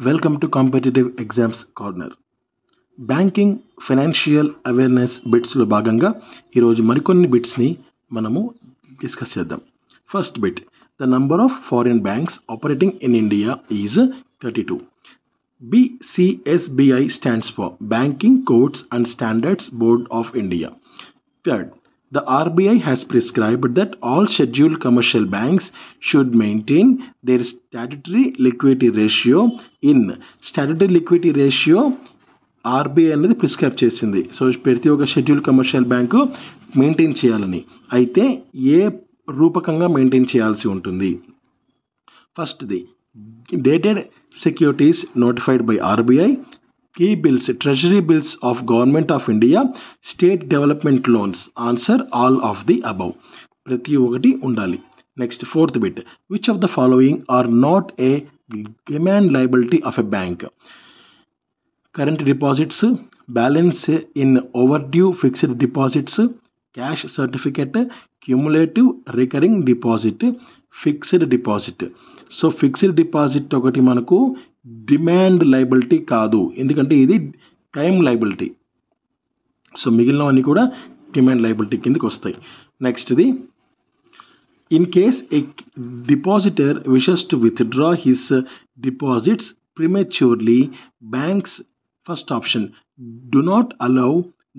Welcome to competitive exams corner. Banking financial awareness బిట్స్లో భాగంగా ఈరోజు మరికొన్ని బిట్స్ని మనము డిస్కస్ చేద్దాం. First bit, the number of foreign banks operating in India is 32. BCSBI stands for Banking Codes and Standards Board of India. Third, the RBI has prescribed that all scheduled commercial banks should maintain their statutory liquidity ratio in. Statutory liquidity ratio RBI అనేది prescribe చేసింది. So ప్రతి ఒక్క schedule commercial bank maintain చేయాలని. అయితే ఏ రూపకంగా maintain చేయాల్సి ఉంటుంది? ఫస్ట్ది, dated securities notified by RBI, కీ bills, treasury bills of government of India, state development loans. Answer all of the above. ప్రతి ఒక్కటి ఉండాలి. Next fourth bit, which of the following are not a demand liability of a bank? Current deposits, balance in overdue fixed deposits, cash certificate, cumulative recurring deposit, fixed deposit. So fixed deposit ఒకటి మనకు demand liability కాదు, ఎందుకంటే ఇది time liability. So మిగిలినవన్నీ కూడా demand liability కిందకి వస్తాయి. నెక్స్ట్ది, in case a depositor wishes to withdraw his deposits prematurely, banks, first option, do not allow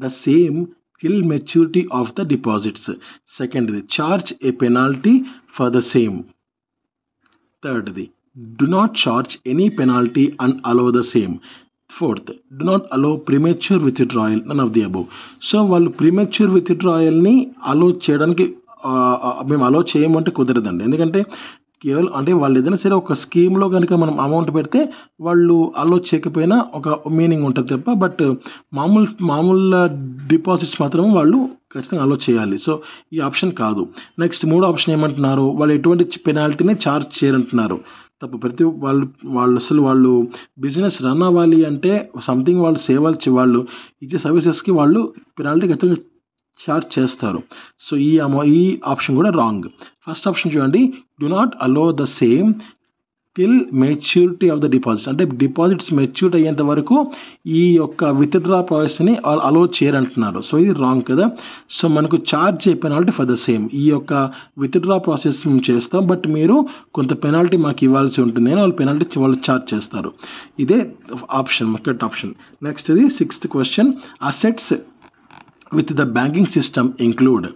the same till maturity of the deposits. Second, charge a penalty for the same. Third, do not charge any penalty and allow the same. Fourth, do not allow premature withdrawal. None of the above. So వాళ్ళు premature విత్డ్రాయల్ని అలో చేయడానికి మేము అలో చేయమంటే కుదరదండి. ఎందుకంటే కేవలం అంటే వాళ్ళు ఏదైనా సరే ఒక స్కీమ్లో కనుక మనం అమౌంట్ పెడితే వాళ్ళు అలో చేయకపోయినా ఒక మీనింగ్ ఉంటుంది తప్ప, బట్ మామూలు డిపాజిట్స్ మాత్రం వాళ్ళు ఖచ్చితంగా అలో చేయాలి. సో ఈ ఆప్షన్ కాదు. నెక్స్ట్ మూడో ఆప్షన్ ఏమంటున్నారు, వాళ్ళు ఎటువంటి పెనాల్టీని ఛార్జ్ చేయరంటున్నారు. తప్ప ప్రతి వాళ్ళు బిజినెస్ రన్ అవ్వాలి అంటే సంథింగ్ వాళ్ళు సేవలు వాళ్ళు ఇచ్చే సర్వీసెస్కి వాళ్ళు పెనాల్టీ ఖచ్చితంగా ఛార్జ్ చేస్తారు. సో ఈ ఆప్షన్ కూడా రాంగ్. ఫస్ట్ ఆప్షన్ చూడండి, do not allow the same till maturity of the deposits, అంటే డిపాజిట్స్ మెచ్యూరిటీ అయ్యేంత వరకు ఈ యొక్క విత్డ్రా ప్రాసెస్ని అలో చేయరంటున్నారు. సో ఇది రాంగ్ కదా. సో మనకు charge a penalty for the same, ఈ యొక్క విత్డ్రా ప్రాసెస్ మేము చేస్తాం బట్ మీరు కొంత పెనాల్టీ మాకు ఇవ్వాల్సి ఉంటుంది అని వాళ్ళు పెనాల్టీ వాళ్ళు ఛార్జ్ చేస్తారు. ఇదే ఆప్షన్, కరెక్ట్ ఆప్షన్. నెక్స్ట్ ఇది sixth question, assets with the banking system include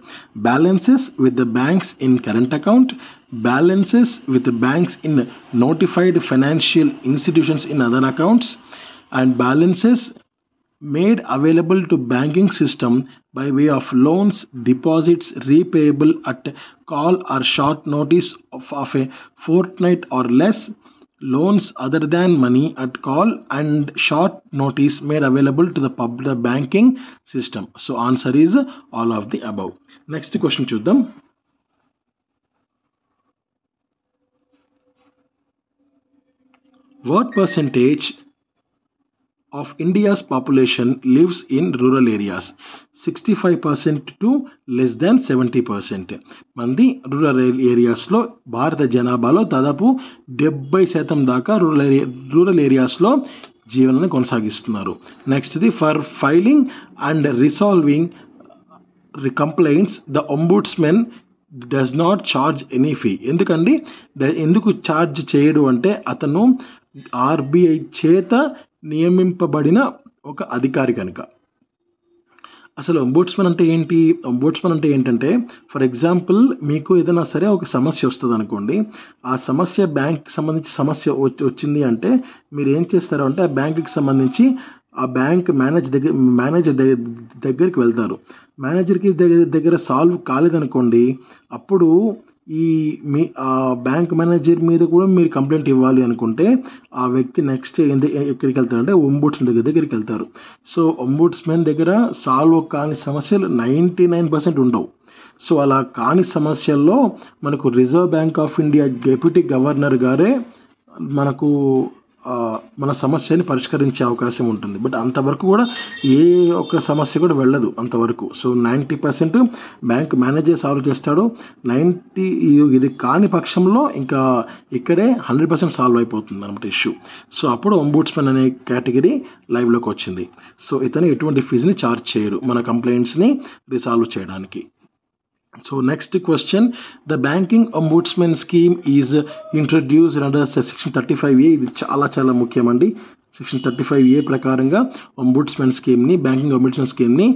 balances with the banks in current account, balances with the banks in notified financial institutions in other accounts, and balances made available to banking system by way of loans, deposits repayable at call or short notice of a fortnight or less, loans other than money at call and short notice made available to the banking system. So answer is all of the above. Next question చూద్దాం. What percentage of India's population lives in rural areas? 65% to less than 70% మంది rural ఏరియాస్లో, భారత జనాభాలో దాదాపు 70% దాకా rural ఏరియాస్లో జీవనాన్ని కొనసాగిస్తున్నారు. నెక్స్ట్ది, for filing and resolving complaints the ombudsman does not charge any fee. ఎందుకు ఛార్జ్ చేయడు అంటే అతను ఆర్బీఐ చేత నియమింపబడిన ఒక అధికారి కనుక. అసలు ombudsman అంటే ఏంటి? ombudsman అంటే ఏంటంటే, ఫర్ ఎగ్జాంపుల్ మీకు ఏదైనా సరే ఒక సమస్య వస్తుంది అనుకోండి, ఆ సమస్య బ్యాంక్కి సంబంధించి సమస్య వచ్చింది అంటే మీరు ఏం చేస్తారు అంటే ఆ బ్యాంకుకి సంబంధించి ఆ బ్యాంక్ మేనేజర్ దగ్గరికి వెళ్తారు. మేనేజర్కి దగ్గర సాల్వ్ కాలేదనుకోండి, అప్పుడు మీ బ్యాంక్ మేనేజర్ మీద కూడా మీరు కంప్లైంట్ ఇవ్వాలి అనుకుంటే ఆ వ్యక్తి నెక్స్ట్ ఎక్కడికి వెళ్తారంటే ombudsman దగ్గరికి వెళ్తారు. సో ombudsman దగ్గర సాల్వ్ కాని సమస్యలు 99% ఉండవు. సో అలా కాని సమస్యల్లో మనకు reserve bank of India deputy governor గారే మనకు మన సమస్యని పరిష్కరించే అవకాశం ఉంటుంది. బట్ అంతవరకు కూడా ఏ ఒక్క సమస్య కూడా వెళ్ళదు అంతవరకు. సో 90% బ్యాంక్ మేనేజర్ సాల్వ్ చేస్తాడు. 90 ఇది కాని పక్షంలో ఇంకా ఇక్కడే 100% సాల్వ్ అయిపోతుంది అనమాట ఇష్యూ. సో అప్పుడు అంబుడ్స్మన్ అనే కేటగిరీ లైవ్లోకి వచ్చింది. సో ఇతను ఎటువంటి ఫీజుని ఛార్జ్ చేయరు మన కంప్లైంట్స్ని రిసాల్వ్ చేయడానికి. So next question, the banking ombudsman scheme is introduced under section 35A. ఇది చాలా ముఖ్యమండి. సెక్షన్ 35A ప్రకారంగా అంబుడ్స్మన్ స్కీమ్ని, బ్యాంకింగ్ అంబుడ్స్మన్ స్కీమ్ని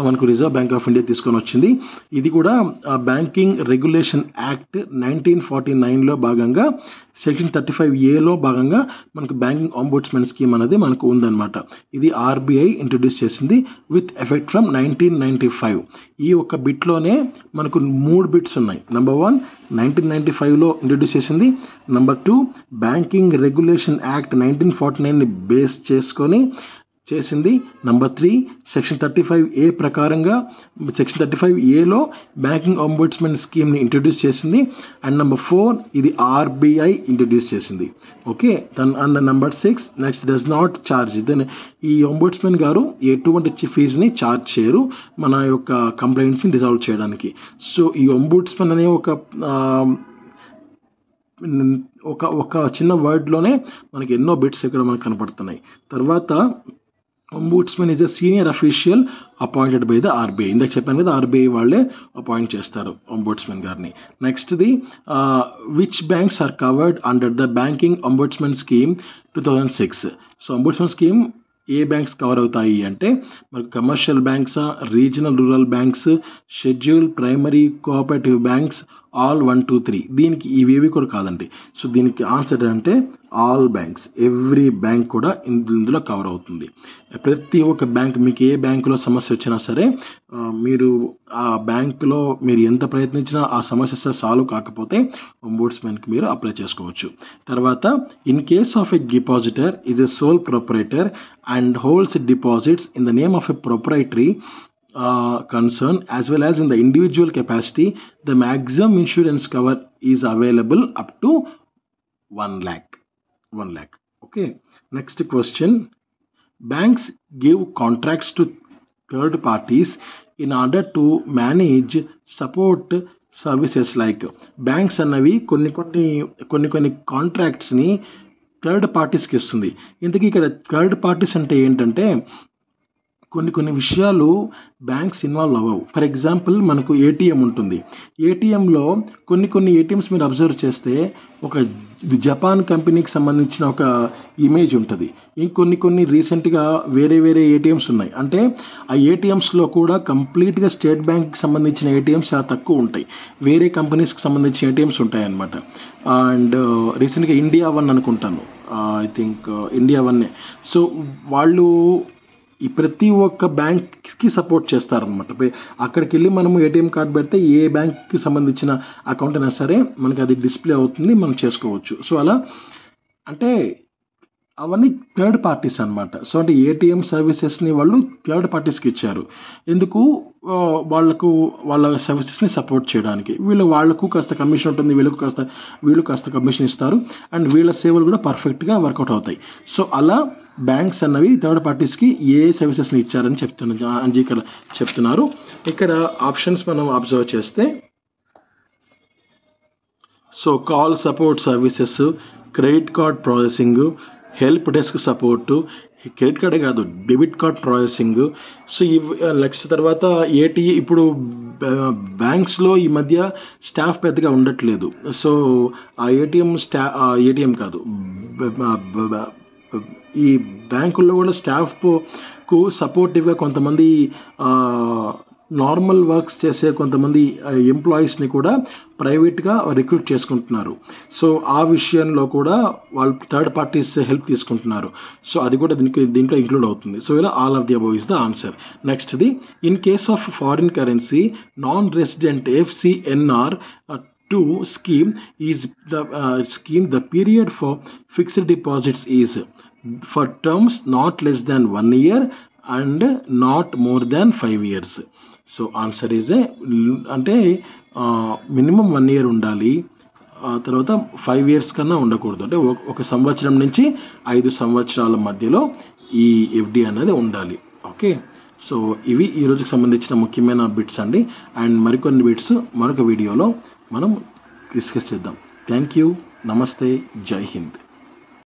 మనకు రిజర్వ్ బ్యాంక్ ఆఫ్ ఇండియా తీసుకొని వచ్చింది. ఇది కూడా బ్యాంకింగ్ రెగ్యులేషన్ యాక్ట్ 1949లో భాగంగా సెక్షన్ 35Aలో భాగంగా మనకు బ్యాంకింగ్ అంబుడ్స్మన్ స్కీమ్ అనేది మనకు ఉందన్నమాట. ఇది ఆర్బీఐ ఇంట్రడ్యూస్ చేసింది విత్ ఎఫెక్ట్ ఫ్రమ్ 1995. ఈ ఒక్క బిట్లోనే మనకు 3 బిట్స్ ఉన్నాయి. నెంబర్ 1 1995లో ఇంట్రడ్యూస్ చేసింది. నెంబర్ 2 బ్యాంకింగ్ రెగ్యులేషన్ యాక్ట్ 1949ని బేస్ చేసుకొని చేసింది. నెంబర్ 3 సెక్షన్ 35A ప్రకారంగా సెక్షన్ 35Aలో బ్యాంకింగ్ అంబుడ్స్మన్ స్కీమ్ని ఇంట్రడ్యూస్ చేసింది. అండ్ నెంబర్ 4 ఇది ఆర్బీఐ ఇంట్రడ్యూస్ చేసింది. Okay, and number 6 next does not charge. Then ఈ అంబుడ్స్మన్ గారు ఎటువంటి ఫీజుని ఛార్జ్ చేయరు మన యొక్క కంప్లైంట్స్ని రిజాల్వ్ చేయడానికి. సో ఈ అంబుడ్స్మన్ అనే ఒక చిన్న వర్డ్లోనే మనకి ఎన్నో బిట్స్ ఇక్కడ మనకు కనపడుతున్నాయి. తర్వాత ombudsman is a senior official appointed by the RBI. ఇందాక చెప్పాను కదా, ఆర్బీఐ వాళ్ళే అపాయింట్ చేస్తారు అంబుడ్స్మన్ గారిని. నెక్స్ట్ది which banks are covered under the banking ombudsman scheme 2006. So ombudsman scheme ఏ బ్యాంక్స్ కవర్ అవుతాయి అంటే మనకు కమర్షియల్ బ్యాంక్సా, regional rural banks, schedule primary cooperative banks, all 1, 2, 3. దీనికి ఇవేవి కూడా కాదండి. సో దీనికి ఆన్సర్ అంటే ఆల్ బ్యాంక్స్, ఎవ్రీ బ్యాంక్ కూడా ఇందులో కవర్ అవుతుంది. ప్రతి ఒక్క బ్యాంక్, మీకు ఏ బ్యాంకులో సమస్య వచ్చినా సరే మీరు ఆ బ్యాంకులో మీరు ఎంత ప్రయత్నించినా ఆ సమస్య సాల్వ్ కాకపోతే అంబుడ్స్మన్కి మీరు అప్లై చేసుకోవచ్చు. తర్వాత in case of a depositor is a sole proprietor and holds deposits in the name of a proprietary concern as well as in the individual capacity, the maximum insurance cover is available up to 1 lakh. Okay, next question, banks give contracts to third parties in order to manage support services like banks అన్నవి కొన్ని కాంట్రాక్ట్స్ని third పార్టీస్కి ఇస్తుంది. ఇంతకీ ఇక్కడ third parties అంటే ఏంటంటే కొన్ని విషయాలు బ్యాంక్స్ ఇన్వాల్వ్ అవ్వవు. ఫర్ ఎగ్జాంపుల్ మనకు ఏటీఎం ఉంటుంది. ఏటీఎంలో కొన్ని ఏటీఎంస్ మీరు అబ్జర్వ్ చేస్తే ఒక జపాన్ కంపెనీకి సంబంధించిన ఒక ఇమేజ్ ఉంటుంది. ఇంకొన్ని రీసెంట్గా వేరే ఏటీఎంస్ ఉన్నాయి. అంటే ఆ ఏటీఎంస్లో కూడా కంప్లీట్గా స్టేట్ బ్యాంక్కి సంబంధించిన ఏటీఎంస్ చాలా తక్కువ ఉంటాయి. వేరే కంపెనీస్కి సంబంధించిన ఏటీఎంస్ ఉంటాయి అన్నమాట. అండ్ రీసెంట్గా ఇండియా వన్ అనుకుంటాను, ఐ థింక్ ఇండియా వన్నే. సో వాళ్ళు ఈ ప్రతి ఒక్క బ్యాంక్కి సపోర్ట్ చేస్తారనమాట. అక్కడికి వెళ్ళి మనము ఏటీఎం కార్డ్ పెడితే ఏ బ్యాంక్కి సంబంధించిన అకౌంట్ అయినా సరే మనకి అది డిస్ప్లే అవుతుంది, మనం చేసుకోవచ్చు. సో అలా అంటే అవన్నీ థర్డ్ పార్టీస్ అనమాట. సో అంటే ఏటీఎం సర్వీసెస్ని వాళ్ళు థర్డ్ పార్టీస్కి ఇచ్చారు. ఎందుకు? వాళ్ళ సర్వీసెస్ని సపోర్ట్ చేయడానికి. వాళ్ళకు కాస్త కమిషన్ ఉంటుంది, వీళ్ళు కాస్త కమిషన్ ఇస్తారు. అండ్ వీళ్ళ సేవలు కూడా పర్ఫెక్ట్గా వర్కౌట్ అవుతాయి. సో అలా బ్యాంక్స్ అన్నవి థర్డ్ పార్టీస్కి ఏ సర్వీసెస్ని ఇచ్చారని ఇక్కడ చెప్తున్నారు. ఇక్కడ ఆప్షన్స్ మనం అబ్జర్వ్ చేస్తే, so call support services, credit card processing, help desk support, credit కార్డే కాదు debit card processing. So next తర్వాత ఇప్పుడు బ్యాంక్స్లో ఈ మధ్య స్టాఫ్ పెద్దగా ఉండట్లేదు. సో ఆ ఏటీఎం కాదు, ఈ బ్యాంకుల్లో కూడా స్టాఫ్కు సపోర్టివ్గా కొంతమంది నార్మల్ వర్క్స్ చేసే కొంతమంది ఎంప్లాయీస్ని కూడా ప్రైవేట్గా రిక్రూట్ చేసుకుంటున్నారు. సో ఆ విషయంలో కూడా వాళ్ళు థర్డ్ పార్టీస్ హెల్ప్ తీసుకుంటున్నారు. సో అది కూడా దీంట్లో ఇంక్లూడ్ అవుతుంది. సో ఇలా all of the above is the answer. నెక్స్ట్ది, in case of foreign currency non resident FCNR 2 scheme is the period for fixed deposits is for terms not less than 1 year and not more than 5 years. So answer is అంటే minimum 1 year ఉండాలి, తర్వాత 5 years కన్నా ఉండకూడదు. అంటే 1 సంవత్సరం నుంచి 5 సంవత్సరాల మధ్యలో ఈ ఎఫ్డి అనేది ఉండాలి. ఓకే. సో ఇవి ఈ రోజుకి సంబంధించిన ముఖ్యమైన బిట్స్ అండి. అండ్ మరికొన్ని బిట్స్ మరొక వీడియోలో మనం డిస్కస్ చేద్దాం. Thank you. నమస్తే. జై హింద్.